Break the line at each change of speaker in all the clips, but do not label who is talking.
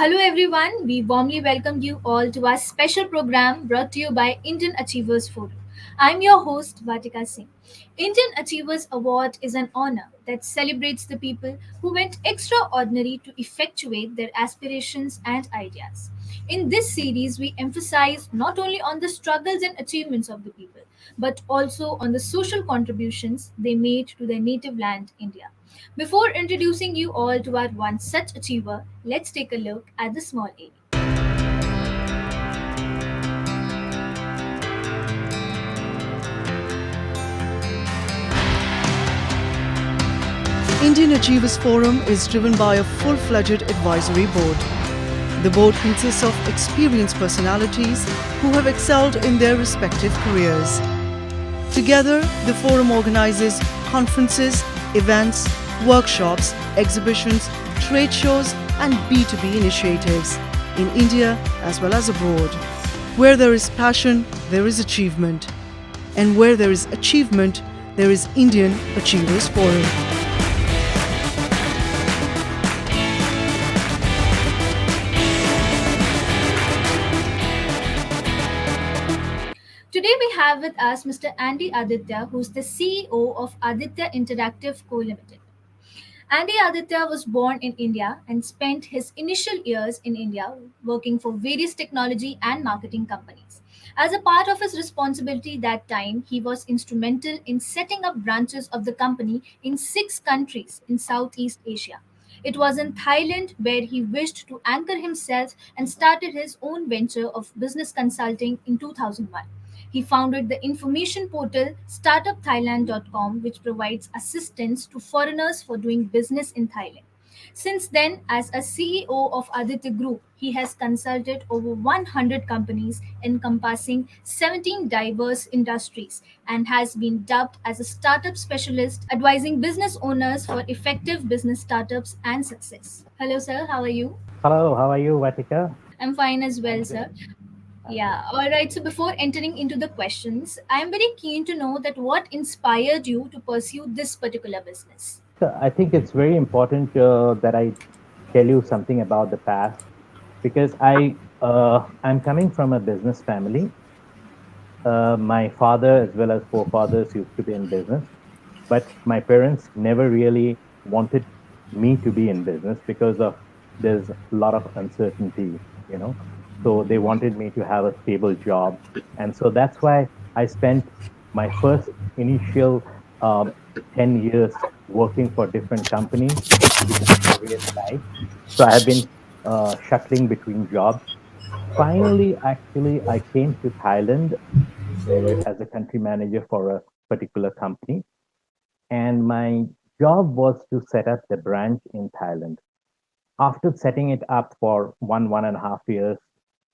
Hello, everyone. We warmly welcome you all to our special program brought to you by Indian Achievers Forum. I'm your host, Vatika Singh. Indian Achievers Award is an honor that celebrates the people who went extraordinary to effectuate their aspirations and ideas. In this series, we emphasize not only on the struggles and achievements of the people, but also on the social contributions they made to their native land, India. Before introducing you all to our one such achiever, let's take a look at the small A.
Indian Achievers Forum is driven by a full-fledged advisory board. The board consists of experienced personalities who have excelled in their respective careers. Together, the forum organizes conferences, events, workshops, exhibitions, trade shows, and B2B initiatives in India as well as abroad. Where there is passion, there is achievement. And where there is achievement, there is Indian Achievers Forum.
Today we have with us Mr. Andy Aditya, who's the CEO of Aditya Interactive Co. Limited. Andy Aditya was born in India and spent his initial years in India working for various technology and marketing companies. As a part of his responsibility that time, he was instrumental in setting up branches of the company in 6 countries in Southeast Asia. It was in Thailand where he wished to anchor himself and started his own venture of business consulting in 2001. He founded the information portal startupthailand.com, which provides assistance to foreigners for doing business in Thailand. Since then, as a CEO of Aditya Group, he has consulted over 100 companies encompassing 17 diverse industries and has been dubbed as a startup specialist, advising business owners for effective business startups and success. Hello, sir. How are you?
Hello, how are you, Vatika?
I'm fine as well,
I'm good.
sir.
I'm good.
Yeah, all right. So before entering into the questions, I'm very keen to know that what inspired you to pursue this particular business.
So I think it's very important that I tell you something about the past because I'm coming from a business family. My father as well as forefathers used to be in business, but my parents never really wanted me to be in business because of there's a lot of uncertainty, you know. So they wanted me to have a stable job, and so that's why I spent my first initial 10 years working for different companies in various sites. So I have been shuttling between jobs. Finally, actually, I came to Thailand as a country manager for a particular company. And my job was to set up the branch in Thailand. After setting it up for 1.5 years,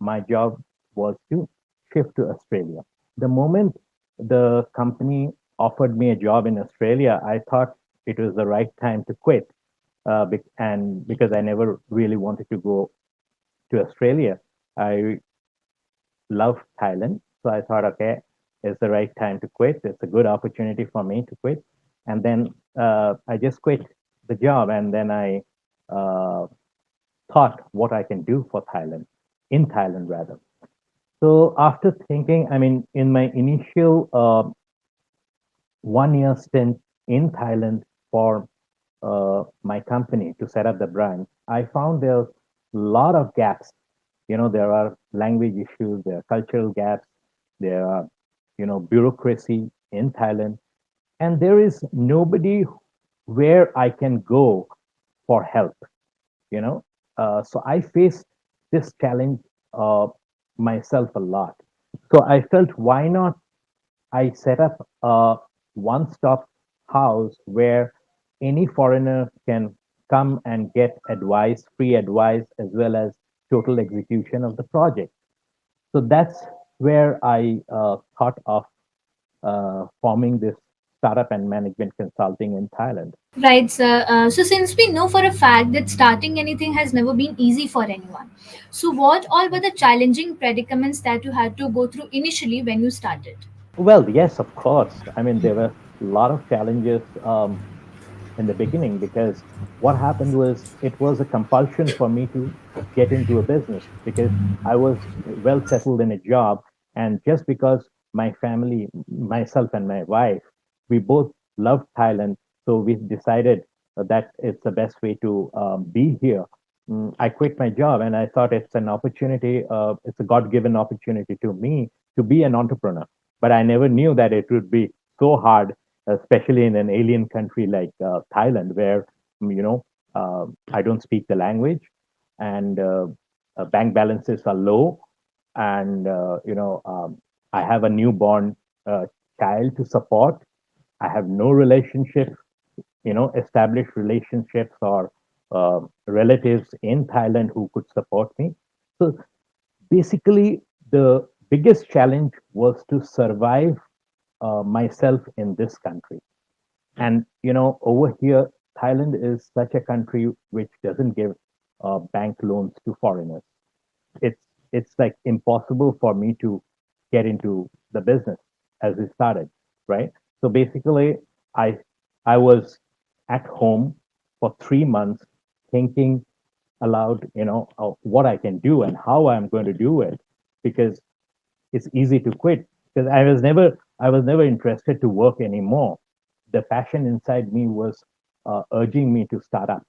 my job was to shift to Australia. The moment the company offered me a job in Australia, I thought it was the right time to quit. And because I never really wanted to go to Australia, I love Thailand. So I thought, okay, it's the right time to quit. It's a good opportunity for me to quit. And then I just quit the job. And then I uh, thought what I can do for Thailand, in Thailand rather. So after thinking, I mean, in my initial 1 year stint in Thailand for my company to set up the branch, I found there are a lot of gaps. You know, there are language issues, there are cultural gaps, there are, bureaucracy in Thailand, and there is nobody where I can go for help. You know, so I faced this challenge uh, myself a lot. So I felt, why not I set up a one-stop house where any foreigner can come and get advice, free advice, as well as total execution of the project. So that's where I thought of forming this startup and management consulting in Thailand.
Right, sir. So since we know for a fact that starting anything has never been easy for anyone, so what all were the challenging predicaments that you had to go through initially when you started?
Well, yes, of course. I mean, there were a lot of challenges. in the beginning, because what happened was it was a compulsion for me to get into a business because I was well settled in a job. And just because my family, myself and my wife, we both loved Thailand, so we decided that it's the best way to be here. I quit my job and I thought it's an opportunity, it's a God given opportunity to me to be an entrepreneur. But I never knew that it would be so hard, especially in an alien country like Thailand, where, I don't speak the language, and bank balances are low. And, I have a newborn child to support. I have no relationship, established relationships or relatives in Thailand who could support me. So basically, the biggest challenge was to survive myself in this country. And over here, Thailand is such a country which doesn't give bank loans to foreigners. It's like impossible for me to get into the business as we started, right? So basically, I I was at home for 3 months thinking aloud, of what I can do and how I'm going to do it, because it's easy to quit because I was never interested to work anymore. The passion inside me was urging me to start up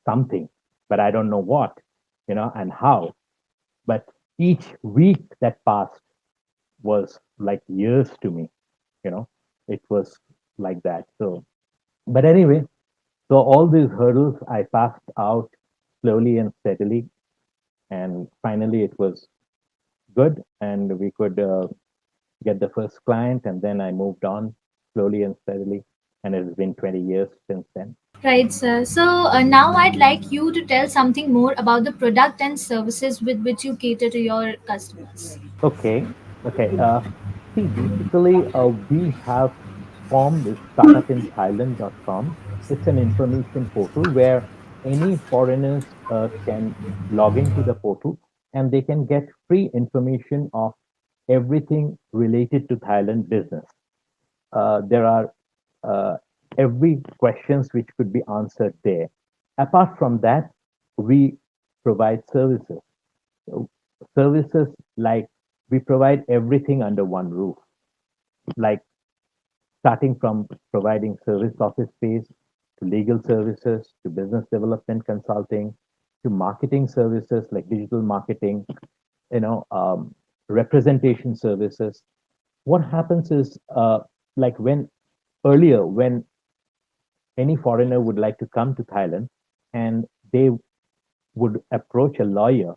something, but I don't know what, and how. But each week that passed was like years to me, you know. It was like that. So, but anyway, so all these hurdles I passed out slowly and steadily, and finally it was good, and we could get the first client, and then I moved on slowly and steadily, and it's been 20 years since then.
Right, sir. So now I'd like you to tell something more about the product and services with which you cater to your customers.
Okay, okay. See, basically, we have formed this startupinthailand.com. It's an information portal where any foreigners can log into the portal and they can get free information of everything related to Thailand business. There are uh, every questions which could be answered there. Apart from that, we provide services. So, services like we provide everything under one roof, like starting from providing service office space to legal services to business development consulting to marketing services like digital marketing, you know, um, representation services. What happens is, like when earlier, when any foreigner would like to come to Thailand and they would approach a lawyer,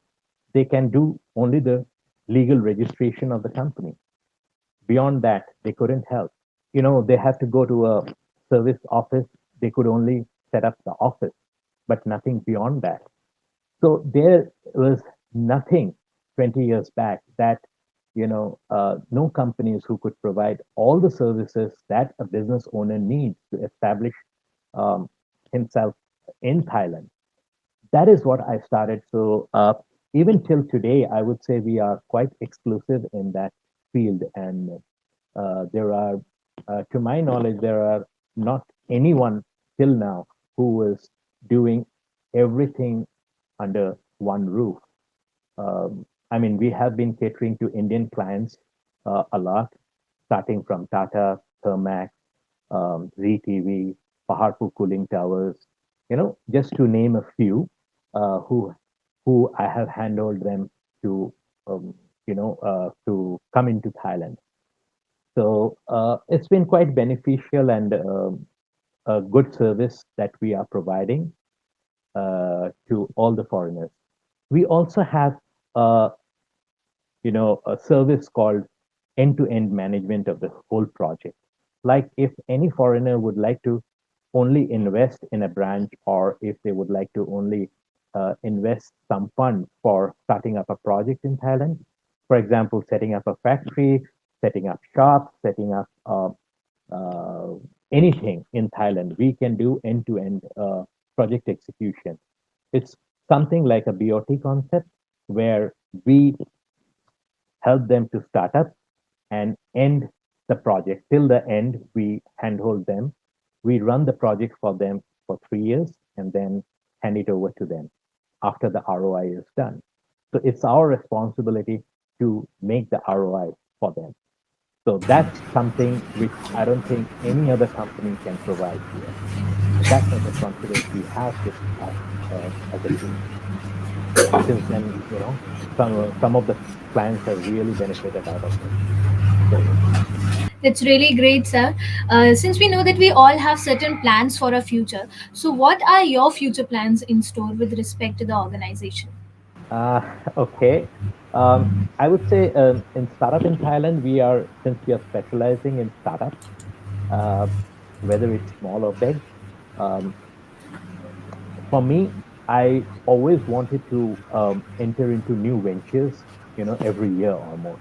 they can do only the legal registration of the company. Beyond that, they couldn't help. They have to go to a service office. They could only set up the office, but nothing beyond that. So there was nothing 20 years back that, no companies who could provide all the services that a business owner needs to establish um, himself in Thailand. That is what I started. So even till today, I would say we are quite exclusive in that field. And there are, to my knowledge, there are not anyone till now who is doing everything under one roof. I mean, we have been catering to Indian clients a lot, starting from Tata, Thermax, ZTV, Paharpur Cooling Towers, just to name a few, who I have handled them to, to come into Thailand. So it's been quite beneficial and a good service that we are providing to all the foreigners. We also have a service called end-to-end management of the whole project. Like if any foreigner would like to only invest in a branch, or if they would like to only invest some fund for starting up a project in Thailand, for example, setting up a factory, setting up shops, setting up uh, anything in Thailand, we can do end-to-end project execution. It's something like a BOT concept where we help them to start up and end the project. Till the end, we handhold them we run the project for them for 3 years and then hand it over to them after the ROI is done. So it's our responsibility to make the ROI for them. So that's something which I don't think any other company can provide here. So that's a responsibility we have with us as a team. So since then, some of the clients have really benefited out of it. So yeah.
That's really great, sir. Since we know that we all have certain plans for our future, so what are your future plans in store with respect to the organization?
Okay. I would say in startup in Thailand, since we are specializing in startups, uh, whether it's small or big. Um, for me, I always wanted to enter into new ventures, every year almost.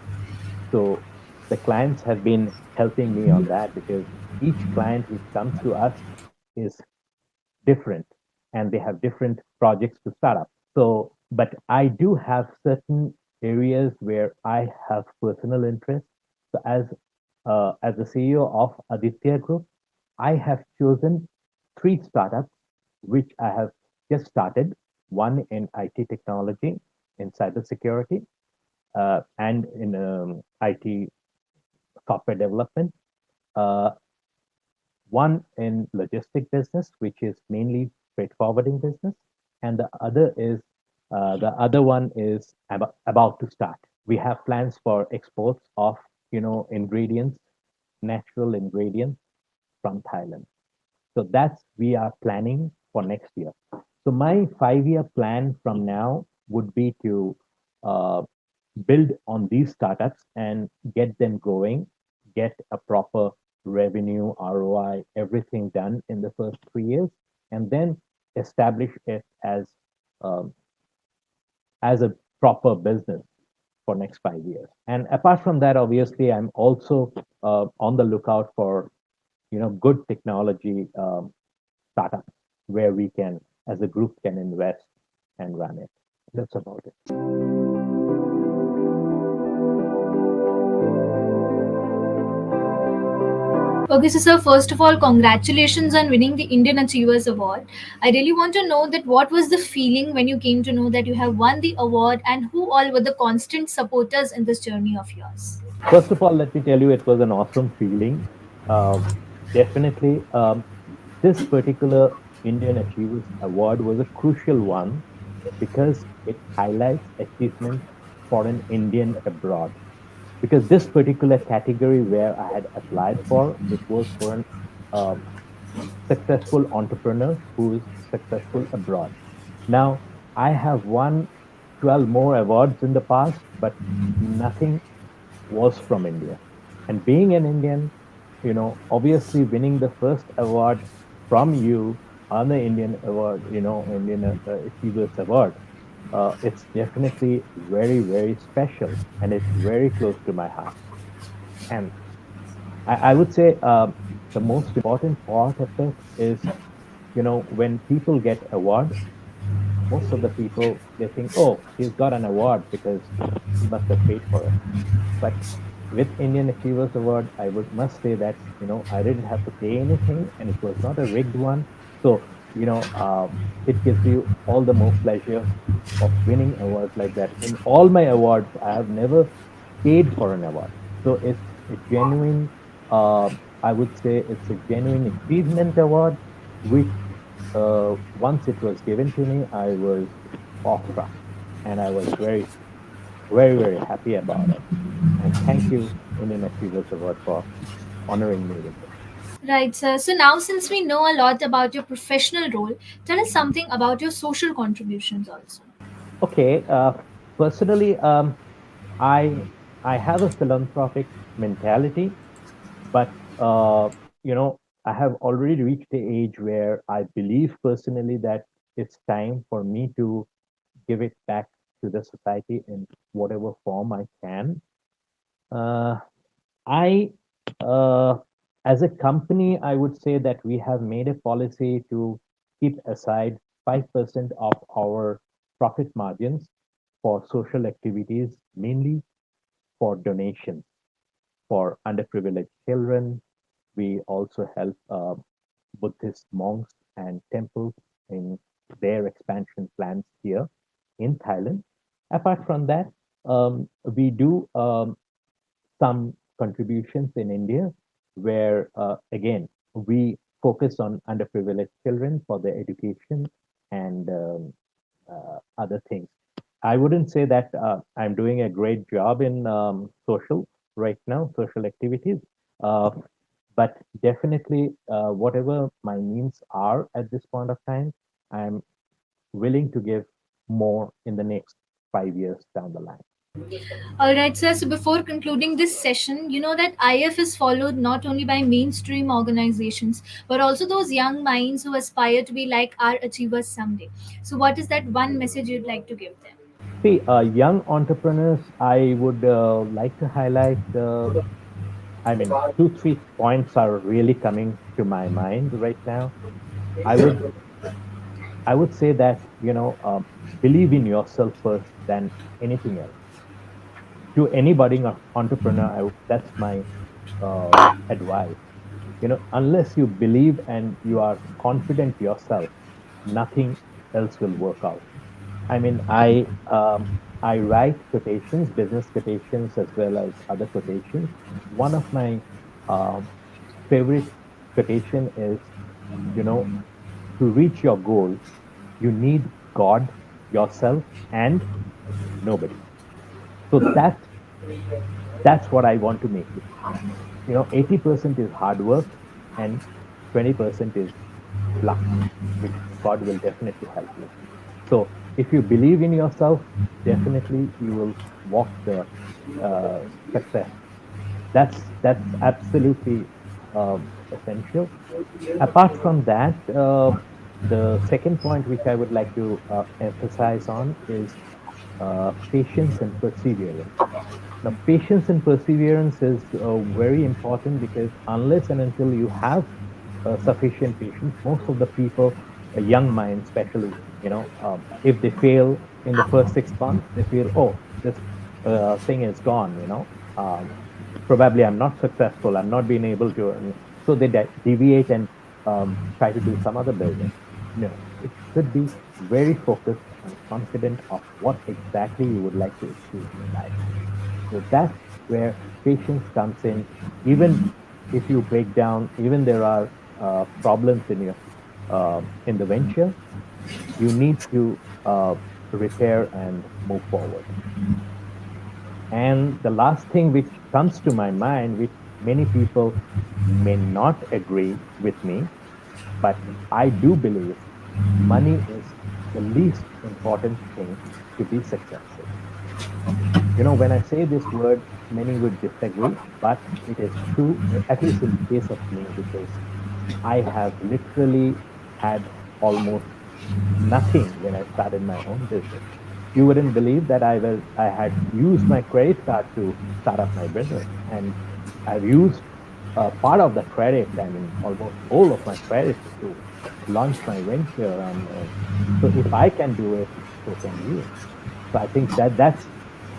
So the clients have been helping me on that because each client which comes to us is different and they have different projects to start up. So, but I do have certain areas where I have personal interest. So as the CEO of Aditya Group, I have chosen three startups which I have just started. One in IT technology, in cybersecurity, and in IT software development. Uh, one in logistic business, which is mainly freight forwarding business, and the other one is about to start. We have plans for exports of ingredients, natural ingredients from Thailand. So that's we are planning for next year. So my 5-year plan from now would be to uh, build on these startups and get them growing, get a proper revenue, ROI, everything done in the first 3 years, and then establish it um, as a proper business for next 5 years. And apart from that, obviously, I'm also on the lookout for good technology startups where we can, as a group, can invest and run it. That's about it.
Okay, so sir, first of all, congratulations on winning the Indian Achievers Award. I really want to know that what was the feeling when you came to know that you have won the award and who all were the constant supporters in this journey of yours?
First of all, let me tell you, it was an awesome feeling. Um, Definitely, this particular Indian Achievers Award was a crucial one because it highlights achievements for an Indian abroad. Because this particular category where I had applied for, it was for an um, successful entrepreneur who is successful abroad. Now, I have won 12 more awards in the past, but nothing was from India. And being an Indian, obviously winning the first award from you on the Indian award, Indian Achievers Award, it's definitely very, very special and it's very close to my heart. And I would say the most important part of it is, when people get award, most of the people they think, oh, he's got an award because he must have paid for it. But with Indian Achievers Award, I would must say that I didn't have to pay anything, and it was not a rigged one. So it gives you all the more pleasure of winning awards like that. In all my awards, I have never paid for an award. So it's a genuine. I would say it's a genuine achievement award, which once it was given to me, I was awestruck, and I was very, very, very happy about it. And thank you, Indian Achievers Award, for honoring me with this.
Right, sir. So now, since we know a lot about your professional role, tell us something about your social contributions also.
Okay, personally, I I have a philanthropic mentality, but I have already reached the age where I believe personally that it's time for me to give it back to the society in whatever form I can. Uh, I, uh, as a company, I would say that we have made a policy to keep aside 5% of our profit margins for social activities, mainly for donations for underprivileged children. We also help Buddhist monks and temples in their expansion plans here in Thailand. Apart from that, we do some contributions in India where, again, we focus on underprivileged children for their education and other things. I wouldn't say that I'm doing a great job in social right now, social activities, uh, but definitely, whatever my means are at this point of time, I'm willing to give more in the next 5 years down the line.
All right, sir. So before concluding this session, you know that IF is followed not only by mainstream organizations, but also those young minds who aspire to be like our achievers someday. So, what is that one message you'd like to give them?
See, young entrepreneurs, I would like to highlight, I mean, two, 3 points are really coming to my mind right now. I would, I would say that, believe in yourself first than anything else. To any budding entrepreneur, that's my advice. Unless you believe and you are confident yourself, nothing else will work out. I mean, I write quotations, business quotations, as well as other quotations. One of my um, favorite quotation is, you know, to reach your goal, you need God, yourself, and nobody. So that's what I want to make it. 80% is hard work and 20% is luck, which God will definitely help you. So if you believe in yourself, definitely you will walk the success. That's absolutely essential. Apart from that, the second point which I would like to emphasize on is patience and perseverance. Now, patience and perseverance is very important because unless and until you have sufficient patience, most of the people, young minds especially, if they fail in the first 6 months, they feel, oh, this thing is gone, probably I'm not successful, I'm not being able to, so they deviate and try to do some other business. No, it should be very focused and confident of what exactly you would like to achieve in life. So that's where patience comes in. Even if you break down, even there are problems in the venture, you need to repair and move forward. And the last thing which comes to my mind, which many people may not agree with me, but I do believe money is the least important thing to be successful. When I say this word, many would disagree, but it is true, at least in the case of me, because I have literally had almost nothing when I started my own business. You wouldn't believe that I had used my credit card to start up my business, and I've used part of the credit, I mean, almost all of my credit to launch my venture. And so if I can do it, so can you. So I think that that's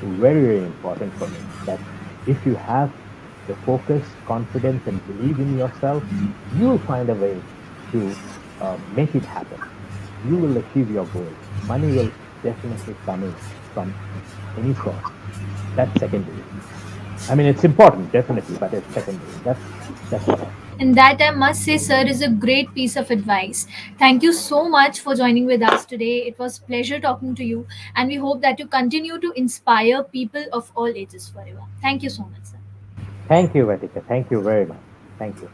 very, very important for me. That if you have the focus, confidence, and believe in yourself, you'll find a way to make it happen. You will achieve your goals. Money will definitely come in from any source. That's secondary. I mean, it's important, definitely, but it's secondary. That's what I think.
And that I must say, sir, is a great piece of advice. Thank you so much for joining with us today. It was pleasure talking to you, and we hope that you continue to inspire people of all ages forever. Thank you so much, sir.
Thank you, Vatika. Thank you very much. Thank you.